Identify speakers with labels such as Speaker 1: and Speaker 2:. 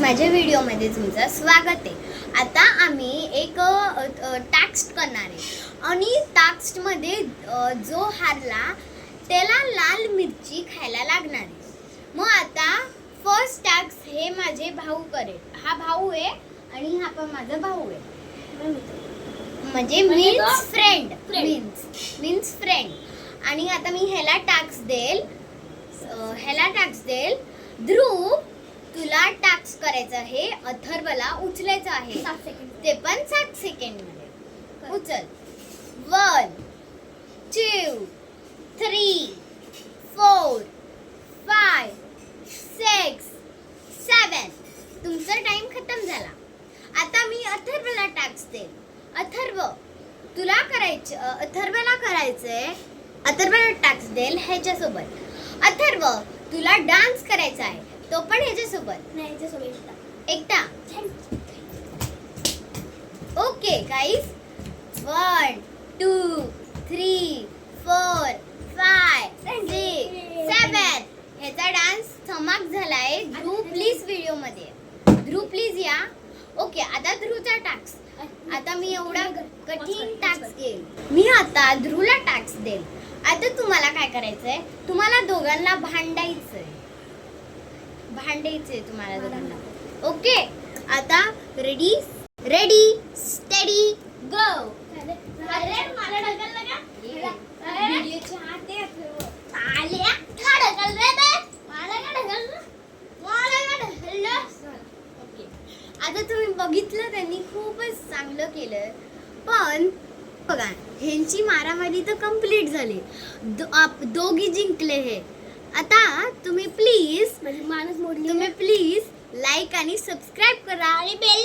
Speaker 1: माझ्या व्हिडिओमध्ये तुमचं स्वागत आहे। आता आम्ही एक टास्क करणार आहे आणि टास्कमध्ये जो हारला त्याला लाल मिरची खायला लागणार आहे। मग आता फर्स्ट टास्क हे माझे भाऊ करेल। हा भाऊ आहे आणि हा पण माझा भाऊ आहे, म्हणजे मीन्स फ्रेंड मीन्स फ्रेंड। आणि आता मी ह्याला टास्क देईल ध्रुव तुला टास्क करायचं आहे, अथर्वला उचलायचं आहे
Speaker 2: 7 सेकंद,
Speaker 1: ते पण 7 सेकंड मध्ये। उचल 1 2 3 4 5 6 7 तुमचा टाइम खतम झाला। आता मी अथर्वला टास्क देईल। अथर्व तुला अथर्वला करायचंय, अथर्वला टास्क देईल ह्याच्यासोबत। अथर्व तुला डान्स करायचा आहे, तो पण ह्याच्यासोबत
Speaker 2: नाही याच्यासोबत
Speaker 1: एकटा। ओके गाईज 1 2 3 4 5 6 7 ह्याचा डान्स धमाक झालाय। ध्रुव प्लीज व्हिडिओ मध्ये, ध्रुव प्लीज या। ओके आता ध्रुवचा टास्क। आता मी एवढा कठीण टास्क घेईल। मी आता ध्रुवला टास्क देईल। आता तुम्हाला काय करायचंय, तुम्हाला दोघांना भांडायचंय तुम्हाला दोघांना। ओके आता रेडी स्टेडी गो।
Speaker 2: अरे मला ढकललं का?
Speaker 1: व्हिडिओचे हात आहे
Speaker 2: आले का ढकल रे बे? मला का ढकललं?
Speaker 1: ओके आता तुम्ही बघितलं त्यांनी खूपच चांगलं केलं, पण बघा ह्यांची मारामारी तर कंप्लीट झाली, दोघी जिंकले हे। आता तुम्ही प्लीज
Speaker 2: म्हणजे माणूस मोडली
Speaker 1: लाईक आणि सबस्क्राईब करा
Speaker 2: आणि बेल